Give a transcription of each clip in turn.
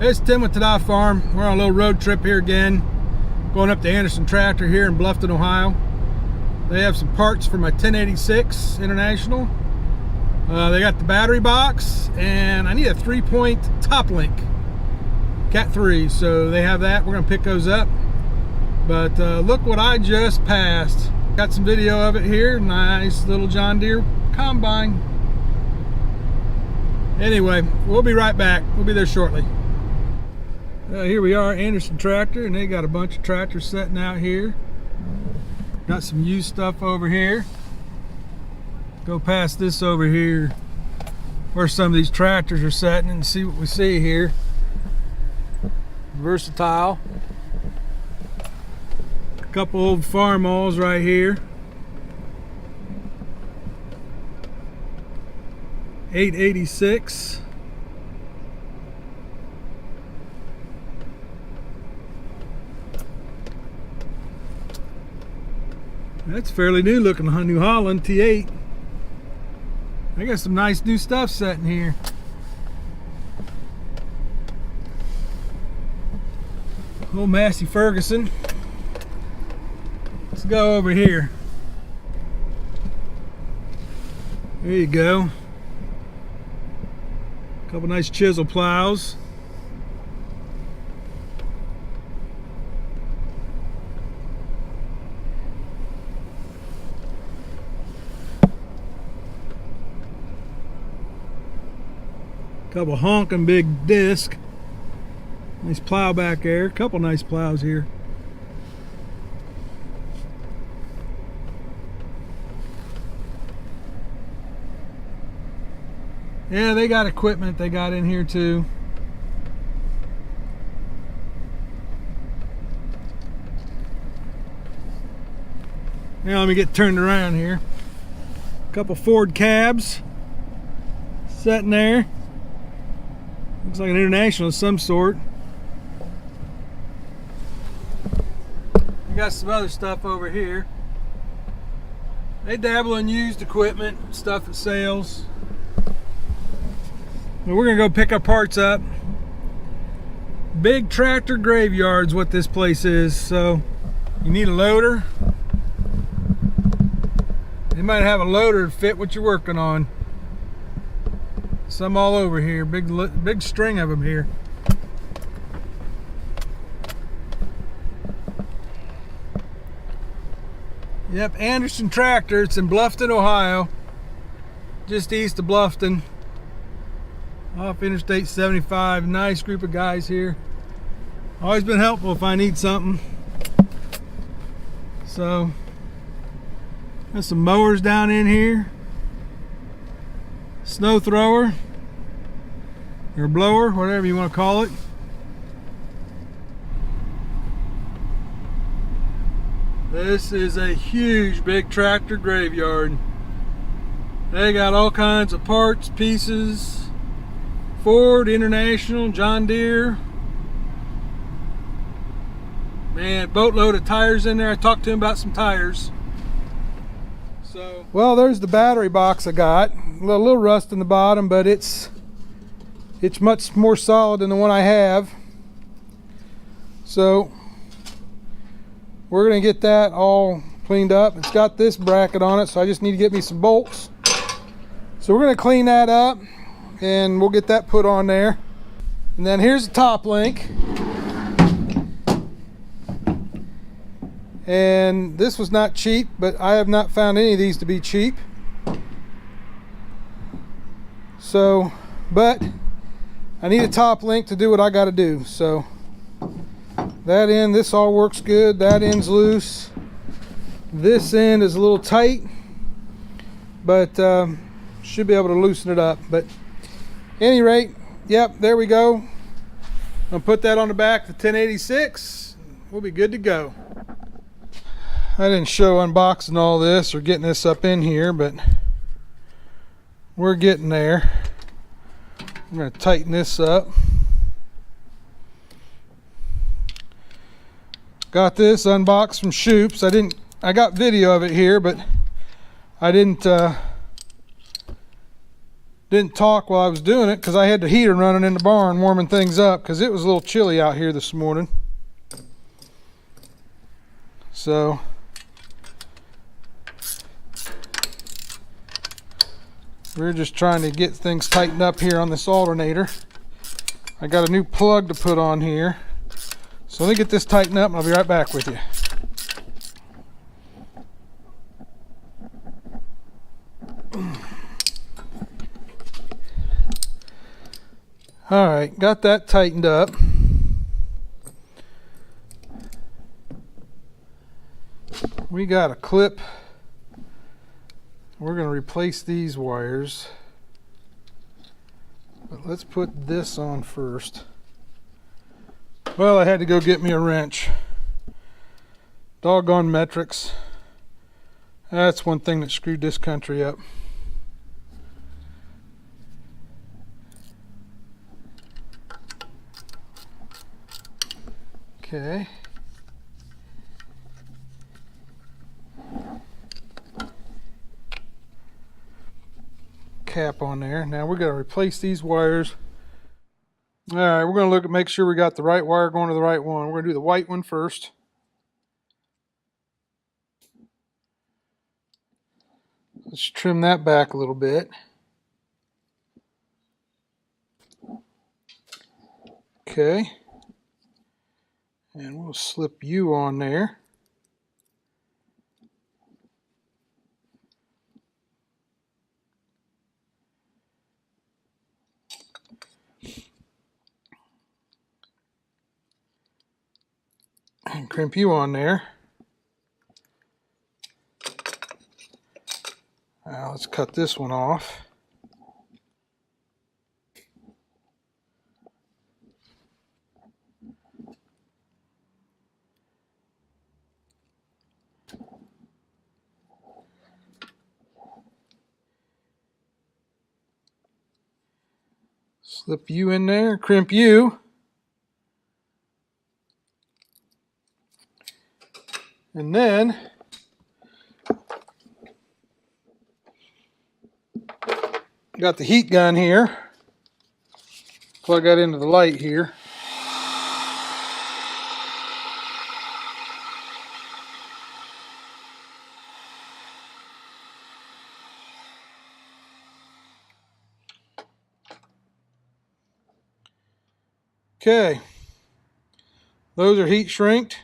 It's Tim with TAH-DAH Farm. We're on a little road trip here again, going up to Anderson Tractor here in Bluffton, Ohio. They have some parts for my 1086 International. They got the battery box, and I need a 3-point top link, Cat 3. So they have that. We're gonna pick those up. But look what I just passed. Got some video of it here. Nice little John Deere combine. Anyway, we'll be right back. We'll be there shortly. Here we are, Anderson Tractor, and they got a bunch of tractors sitting out here. Got some used stuff over here. Go past this over here where some of these tractors are sitting and see what we see here. Versatile. A couple old farm alls right here. 886. That's fairly new looking New Holland T8. I got some nice new stuff sitting here. Old Massey Ferguson. Let's go over here. There you go. Couple nice chisel plows. Couple honking big disc. Nice plow back there. Couple nice plows here. Yeah, they got equipment they got in here too. Now let me get turned around here. Couple Ford cabs sitting there. Looks like an International of some sort. We got some other stuff over here. They dabble in used equipment, stuff that sells. But we're gonna go pick our parts up. Big tractor graveyard's what this place is. So you need a loader. They might have a loader to fit what you're working on. Some all over here, big string of them here. Yep, Anderson Tractor. It's in Bluffton, Ohio, just east of Bluffton, off Interstate 75. Nice group of guys here. Always been helpful if I need something. So, got some mowers down in here. Snow thrower or blower, whatever you want to call it. This is a huge big tractor graveyard. They got all kinds of parts, pieces, Ford, International, John Deere. Man, boatload of tires in there. I talked to him about some tires. So, well, there's the battery box I got. A little rust in the bottom, but it's much more solid than the one I have. So we're gonna get that all cleaned up. It's got this bracket on it, so I just need to get me some bolts. So we're gonna clean that up and we'll get that put on there. And then here's the top link. And this was not cheap, but I have not found any of these to be cheap. So, but I need a top link to do what I got to do. So that end, this all works good. That end's loose. This end is a little tight, but should be able to loosen it up. But at any rate, yep, there we go. I'll put that on the back of the 1086. We'll be good to go. I didn't show unboxing all this or getting this up in here, but we're getting there. I'm going to tighten this up. Got this unboxed from Shoops. I got video of it here, but I didn't didn't talk while I was doing it because I had the heater running in the barn warming things up because it was a little chilly out here this morning. So we're just trying to get things tightened up here on this alternator. I got a new plug to put on here. So let me get this tightened up and I'll be right back with you. Alright, got that tightened up. We got a clip. We're going to replace these wires. But let's put this on first. Well, I had to go get me a wrench. Doggone metrics. That's one thing that screwed this country up. Okay. Cap on there. Now we're going to replace these wires. All right, we're going to look at make sure we got the right wire going to the right one. We're going to do the white one first. Let's trim that back a little bit. Okay. And we'll slip you on there. And crimp you on there. Now let's cut this one off. Slip you in there, crimp you. And then got the heat gun here. Plug that into the light here. Okay, those are heat shrinked.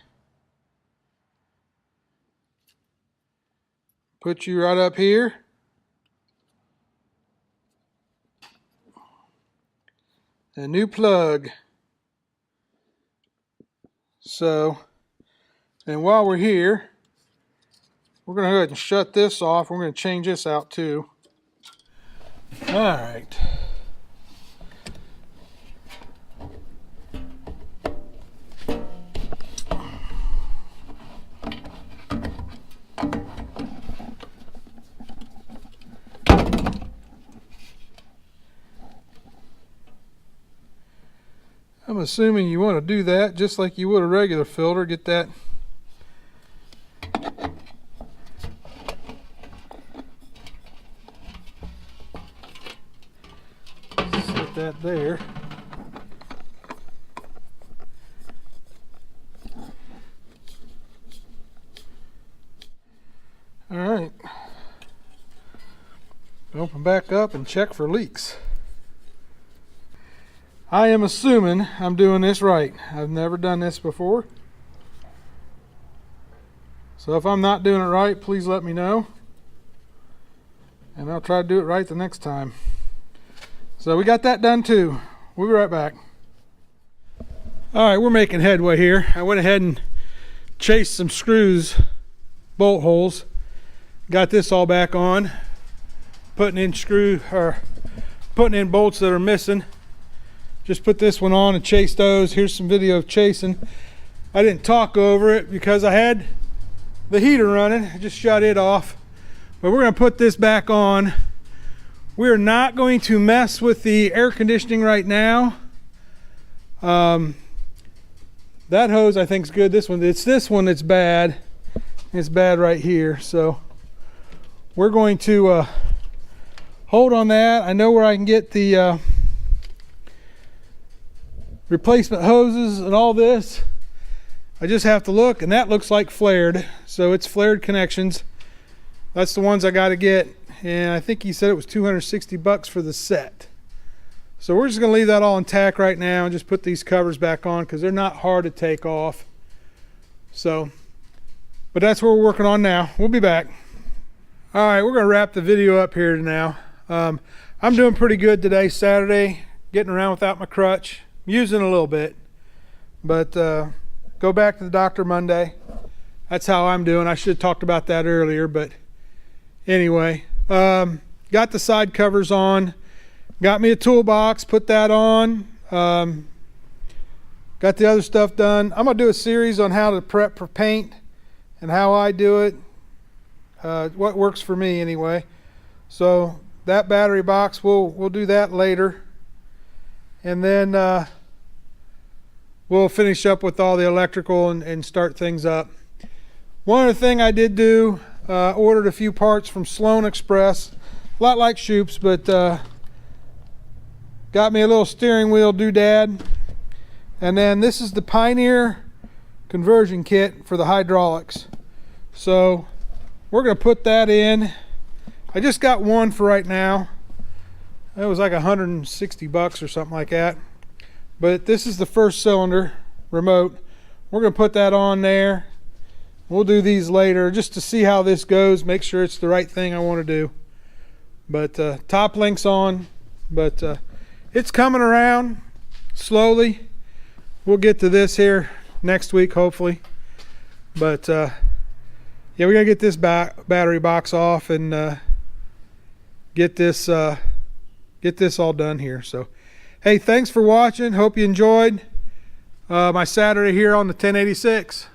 Put you right up here. A new plug. So, and while we're here, we're going to go ahead and shut this off. We're going to change this out too. All right. I'm assuming you want to do that just like you would a regular filter. Get that set that there. All right. Open back up and check for leaks. I am assuming I'm doing this right. I've never done this before. So if I'm not doing it right, please let me know. And I'll try to do it right the next time. So we got that done too. We'll be right back. All right, we're making headway here. I went ahead and chased some screws, bolt holes. Got this all back on. Putting in bolts that are missing. Just put this one on and chase those. Here's some video of chasing. I didn't talk over it because I had the heater running. I just shut it off. But we're going to put this back on. We're not going to mess with the air conditioning right now. That hose I think is good. It's this one that's bad. It's bad right here. So we're going to hold on that. I know where I can get the replacement hoses and all this. I just have to look, and that looks like flared, so it's flared connections. That's the ones I got to get, and I think he said it was 260 bucks for the set. So we're just going to leave that all intact right now and just put these covers back on because they're not hard to take off. So, but that's what we're working on now. We'll be back. All right, we're going to wrap the video up here now. I'm doing pretty good today, Saturday, getting around without my crutch. I'm using a little bit, but go back to the doctor Monday. That's how I'm doing. I should have talked about that earlier, but anyway, got the side covers on. Got me a toolbox, put that on. Got the other stuff done. I'm gonna do a series on how to prep for paint and how I do it. What works for me anyway. So that battery box, we'll do that later. And then we'll finish up with all the electrical and start things up. One other thing I did do, ordered a few parts from Sloan Express. A lot like Shoop's, but got me a little steering wheel doodad, and then this is the Pioneer conversion kit for the hydraulics. So we're going to put that in. I just got one for right now. It was like 160 bucks or something like that. But this is the first cylinder remote. We're going to put that on there. We'll do these later just to see how this goes, make sure it's the right thing I want to do. But top link's on, but it's coming around slowly. We'll get to this here next week, hopefully. But yeah, we gotta get this battery box off and get this all done here. So, hey, thanks for watching. Hope you enjoyed my Saturday here on the 1086.